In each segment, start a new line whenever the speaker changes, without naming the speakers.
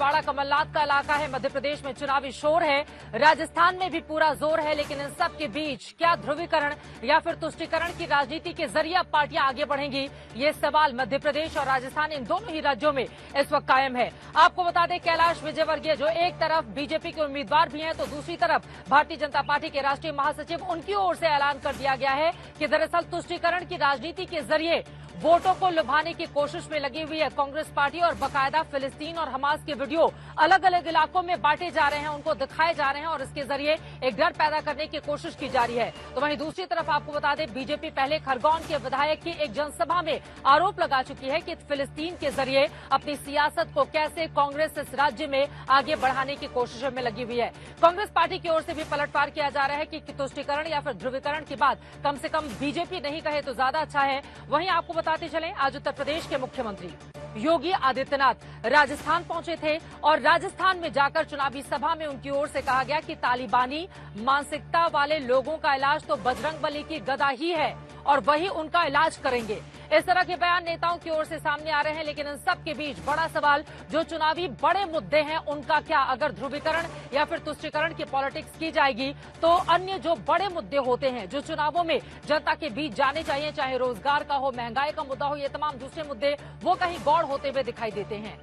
छिंदवाड़ा कमलनाथ का इलाका है। मध्य प्रदेश में चुनावी शोर है, राजस्थान में भी पूरा जोर है, लेकिन इन सब के बीच क्या ध्रुवीकरण या फिर तुष्टीकरण की राजनीति के जरिए अब पार्टियां आगे बढ़ेंगी, ये सवाल मध्य प्रदेश और राजस्थान इन दोनों ही राज्यों में इस वक्त कायम है। आपको बता दें, कैलाश विजयवर्गीय जो एक तरफ बीजेपी के उम्मीदवार भी हैं, तो दूसरी तरफ भारतीय जनता पार्टी के राष्ट्रीय महासचिव, उनकी ओर से ऐलान कर दिया गया है कि दरअसल तुष्टीकरण की राजनीति के जरिए वोटों को लुभाने की कोशिश में लगी हुई है कांग्रेस पार्टी और बाकायदा फिलिस्तीन और हमास के वीडियो अलग अलग इलाकों में बांटे जा रहे हैं, उनको दिखाए जा रहे हैं और इसके जरिए एक डर पैदा करने की कोशिश की जा रही है। तो वहीं दूसरी तरफ आपको बता दें, बीजेपी पहले खरगोन के विधायक की एक जनसभा में आरोप लगा चुकी है कि फिलिस्तीन के जरिए अपनी सियासत को कैसे कांग्रेस इस राज्य में आगे बढ़ाने की कोशिश में लगी हुई है। कांग्रेस पार्टी की ओर से भी पलटवार किया जा रहा है कि तुष्टीकरण या फिर ध्रुवीकरण की बात कम से कम बीजेपी नहीं कहे तो ज्यादा अच्छा है। वहीं आपको बताते चलें, आज उत्तर प्रदेश के मुख्यमंत्री योगी आदित्यनाथ राजस्थान पहुंचे थे और राजस्थान में जाकर चुनावी सभा में उनकी ओर से कहा गया कि तालिबानी मानसिकता वाले लोगों का इलाज तो बजरंगबली की गदा ही है और वही उनका इलाज करेंगे। इस तरह के बयान नेताओं की ओर से सामने आ रहे हैं, लेकिन इन सब के बीच बड़ा सवाल जो चुनावी बड़े मुद्दे हैं उनका क्या। अगर ध्रुवीकरण या फिर तुष्टीकरण की पॉलिटिक्स की जाएगी तो अन्य जो बड़े मुद्दे होते हैं जो चुनावों में जनता के बीच जाने चाहिए, चाहे रोजगार का हो, महंगाई का मुद्दा हो, ये तमाम दूसरे मुद्दे वो कहीं गौड़ होते हुए दिखाई देते हैं।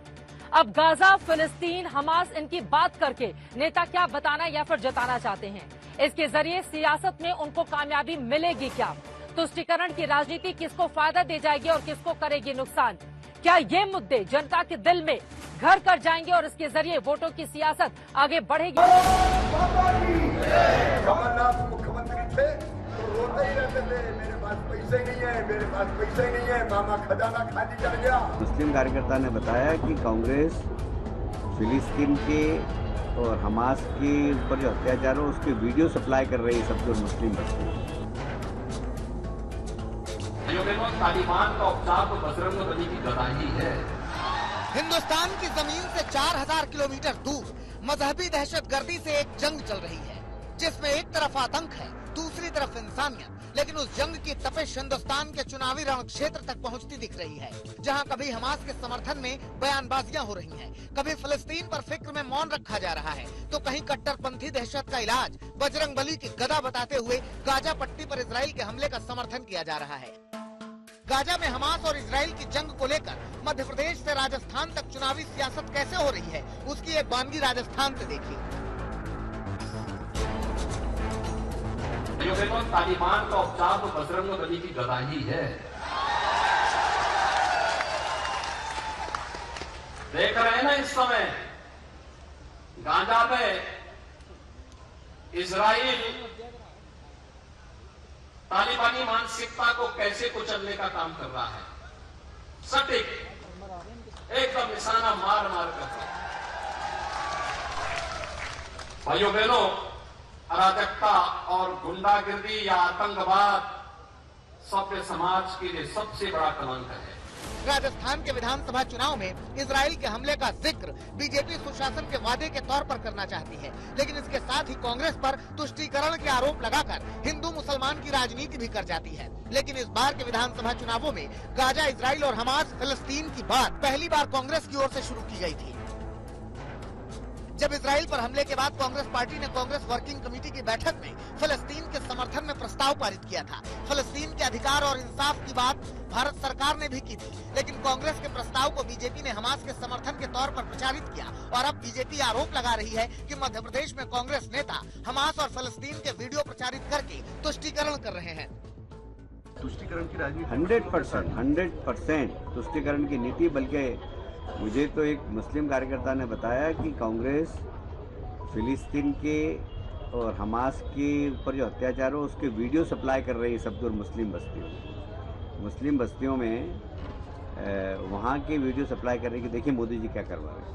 अब गाजा, फिलिस्तीन, हमास, इनकी बात करके नेता क्या बताना या फिर जताना चाहते हैं, इसके जरिए सियासत में उनको कामयाबी मिलेगी क्या? तुष्टीकरण की राजनीति किसको फायदा दे जाएगी और किसको करेगी नुकसान? क्या ये मुद्दे जनता के दिल में घर कर जाएंगे और इसके जरिए वोटों की सियासत आगे बढ़ेगी?
कमलनाथ मुख्यमंत्री थे तो रोते ही रहते थे, मेरे पास पैसे नहीं है, मेरे पास पैसे नहीं है, मामा खजाना खाली कर गया।
मुस्लिम कार्यकर्ता ने बताया कि कांग्रेस फिलिस्तीन के और हमास के ऊपर जो अत्याचार हो उसके वीडियो सप्लाई कर रही है सबको मुस्लिम बस्ती।
तालिबान का उपचार तो बजरंगबली की गदा ही है।
हिंदुस्तान की जमीन से 4000 किलोमीटर दूर मजहबी दहशतगर्दी से एक जंग चल रही है, जिसमें एक तरफ आतंक है, दूसरी तरफ इंसानियत। लेकिन उस जंग की तपिश हिंदुस्तान के चुनावी रण क्षेत्र तक पहुंचती दिख रही है, जहां कभी हमास के समर्थन में बयानबाजियां हो रही हैं, कभी फिलिस्तीन पर फिक्र में मौन रखा जा रहा है, तो कहीं कट्टरपंथी दहशत का इलाज बजरंगबली की गदा बताते हुए गाजा पट्टी पर इजराइल के हमले का समर्थन किया जा रहा है। गाजा में हमास और इजराइल की जंग को लेकर मध्य प्रदेश से राजस्थान तक चुनावी सियासत कैसे हो रही है, उसकी एक बानगी राजस्थान से देखिए।
तालिबान का उपचार तो बजरंगबली की गदा ही है। देख रहे हैं ना इस समय गाजा में इजराइल तालिबानी मानसिकता को कैसे कुचलने का काम कर रहा है, सटीक एकदम निशाना मार मार कर। भाइयों बहनों, अराजकता और गुंडागिर्दी या आतंकवाद सभ्य समाज के लिए सबसे बड़ा कलंक है।
राजस्थान के विधानसभा चुनाव में इजराइल के हमले का जिक्र बीजेपी सुशासन के वादे के तौर पर करना चाहती है, लेकिन इसके साथ ही कांग्रेस पर तुष्टीकरण के आरोप लगाकर हिंदू मुसलमान की राजनीति भी कर जाती है। लेकिन इस बार के विधानसभा चुनावों में गाजा, इजराइल और हमास, फिलिस्तीन की बात पहली बार कांग्रेस की ओर से शुरू की गई थी। जब इजराइल पर हमले के बाद कांग्रेस पार्टी ने कांग्रेस वर्किंग कमेटी की बैठक में फिलिस्तीन के समर्थन में प्रस्ताव पारित किया था। फिलिस्तीन के अधिकार और इंसाफ की बात भारत सरकार ने भी की थी, लेकिन कांग्रेस के प्रस्ताव को बीजेपी ने हमास के समर्थन के तौर पर प्रचारित किया और अब बीजेपी आरोप लगा रही है कि मध्य प्रदेश में कांग्रेस नेता हमास और फिलिस्तीन के वीडियो प्रचारित करके तुष्टीकरण कर रहे हैं।
तुष्टीकरण की राजनीति 100% तुष्टीकरण की नीति। बल्कि मुझे तो एक मुस्लिम कार्यकर्ता ने बताया कि कांग्रेस फिलिस्तीन के और हमास के ऊपर जो अत्याचार हो उसके वीडियो सप्लाई कर रही है सबको मुस्लिम बस्तियों में वहाँ के वीडियो सप्लाई कर रही है कि देखिए मोदी जी क्या करवा रहे हैं।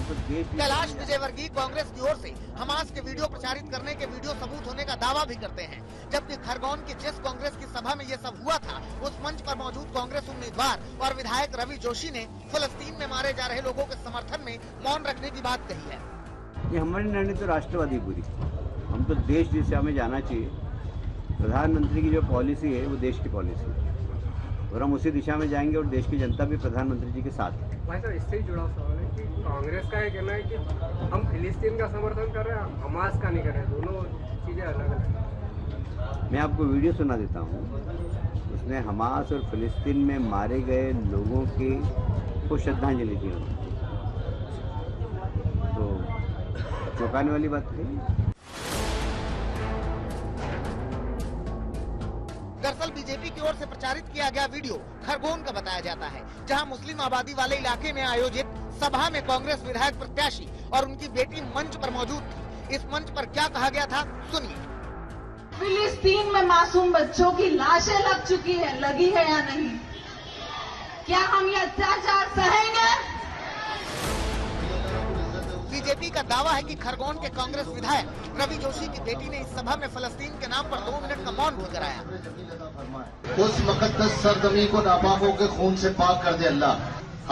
तो
कैलाश विजयवर्गीय कांग्रेस की ओर से हमास के वीडियो प्रचारित करने के वीडियो सबूत होने का दावा भी करते हैं, जबकि खरगोन की जिस कांग्रेस की सभा में ये सब हुआ था, उस मंच पर मौजूद कांग्रेस उम्मीदवार और विधायक रवि जोशी ने फिलिस्तीन में मारे जा रहे लोगों के समर्थन में मौन रखने की बात कही है।
ये हमारी निर्णय तो राष्ट्रवादी पूरी, हम तो देश दिशा में जाना चाहिए। प्रधानमंत्री की जो पॉलिसी है वो देश की पॉलिसी है और हम उसी दिशा में जाएंगे और देश की जनता भी प्रधानमंत्री जी के साथ है।
भाई साहब इससे ही जुड़ा सवाल है कि कांग्रेस का ये कहना है कि हम फिलिस्तीन का समर्थन कर रहे हैं, हमास का नहीं कर रहे, दोनों चीज़ें अलग अलग हैं।
मैं आपको वीडियो सुना देता हूँ। उसने हमास और फिलिस्तीन में मारे गए लोगों की को श्रद्धांजलि दी उन्होंने। तो चौंकाने वाली बात है।
दरअसल बीजेपी की ओर से प्रचारित किया गया वीडियो खरगोन का बताया जाता है, जहां मुस्लिम आबादी वाले इलाके में आयोजित सभा में कांग्रेस विधायक प्रत्याशी और उनकी बेटी मंच पर मौजूद थी। इस मंच पर क्या कहा गया था, सुनिए।
फिलिस्तीन में मासूम बच्चों की लाशें लग चुकी है, लगी है या नहीं? क्या हम ये अत्याचार सहेंगे?
बीजेपी का दावा है कि खरगोन के कांग्रेस विधायक रवि जोशी की बेटी ने इस सभा में फलस्तीन के नाम पर 2 मिनट का मौन भी कराया।
उस मुकद्दस सरजमी को नापाकों के खून से पाक कर दे अल्लाह।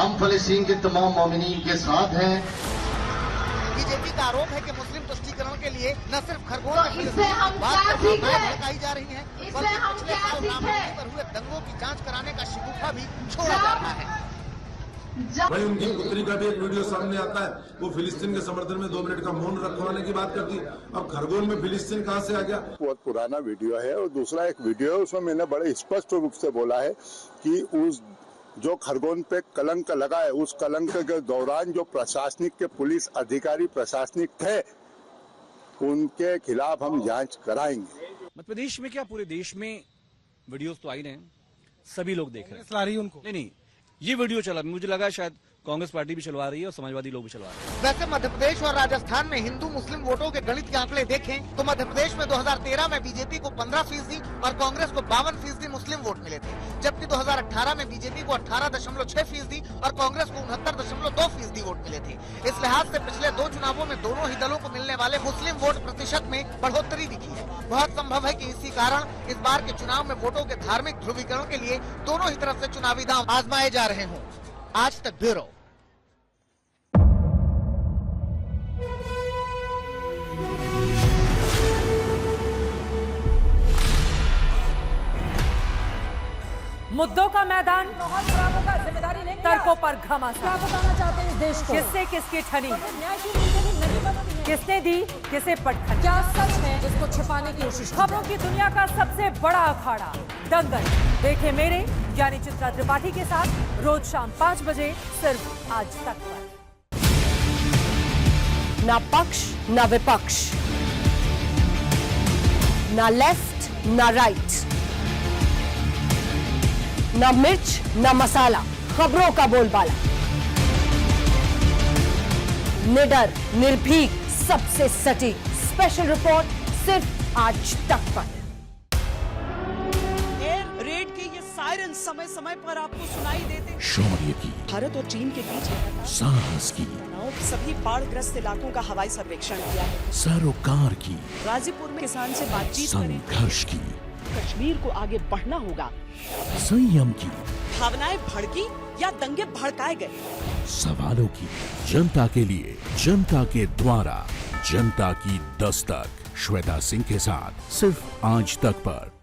हम फलस्तीन के तमाम मोमिनीन के साथ हैं।
बीजेपी का आरोप है कि मुस्लिम तुष्टीकरण के लिए न सिर्फ खरगोन
तो इससे हम क्या सीखे?
जा रही है,
इससे हम क्या सीखे?
पर हुए दंगों की जांच कराने का शिगुफा भी छोड़ा जा रहा है।
भाई उनकी पुत्री का भी एक वीडियो सामने आता है, वो फिलिस्तीन के समर्थन में 2 मिनट का मौन रखवाने की बात करती है। अब खरगोन में फिलिस्तीन कहाँ से आ गया?
बहुत पुराना वीडियो है। और दूसरा एक वीडियो है, उसमें मैंने बड़े स्पष्ट रूप से बोला है कि उस जो खरगोन पे कलंक लगा है, उस कलंक के दौरान जो प्रशासनिक के पुलिस अधिकारी प्रशासनिक थे, उनके खिलाफ हम जांच कराएंगे।
मध्य प्रदेश में क्या पूरे देश में वीडियोस तो आई रहे हैं, सभी लोग देख रहे हैं।
ला रही है उनको।
नहीं, ये वीडियो चला, मुझे लगा शायद कांग्रेस पार्टी भी चलवा रही है और समाजवादी लोग भी चलवा रहे हैं।
वैसे मध्य प्रदेश और राजस्थान में हिंदू मुस्लिम वोटों के गणित के आंकड़े देखें तो मध्य प्रदेश में 2013 में बीजेपी को 15% और कांग्रेस को 52% मुस्लिम वोट मिले थे, जबकि 2018 में बीजेपी को 18.6% और कांग्रेस को 69.2% वोट मिले थे। इस लिहाज से पिछले 2 चुनावों में दोनों ही दलों को मिलने वाले मुस्लिम वोट प्रतिशत में बढ़ोतरी दिखी है। बहुत संभव है कि इसी कारण इस बार के चुनाव में वोटों के धार्मिक ध्रुवीकरण के लिए दोनों ही तरफ से चुनावी दांव आजमाए जा रहे हों। आज तक ब्यूरो।
मुद्दों का मैदान, तर्कों पर घमासान। क्या बताना चाहते हैं इस देश को? किससे किसकी ठनी, किसने दी किसे पटखनी, क्या सच है जिसको छिपाने की कोशिश। खबरों की दुनिया का सबसे बड़ा अखाड़ा दंगल देखे मेरे यानी चित्रा त्रिपाठी के साथ रोज शाम 5 बजे सिर्फ आज तक पर। ना पक्ष ना विपक्ष, ना लेफ्ट ना राइट, ना मिर्च ना मसाला, खबरों का बोलबाला, निडर निर्भीक सबसे सटीक स्पेशल रिपोर्ट सिर्फ आज तक पर।
एयर रेड के ये सायरन समय समय पर आपको सुनाई देते।
शौर्य की,
भारत और चीन के बीच
साहस की,
सभी बाढ़ग्रस्त इलाकों का हवाई सर्वेक्षण किया है।
सरोकार की,
गाजीपुर में किसान से बातचीत करें।
संघर्ष की,
कश्मीर को आगे बढ़ना होगा।
संयम की,
भावनाएं भड़की या दंगे भड़काए गए।
सवालों की, जनता के लिए, जनता के द्वारा, जनता की दस्तक। श्वेता सिंह के साथ सिर्फ आज तक पर।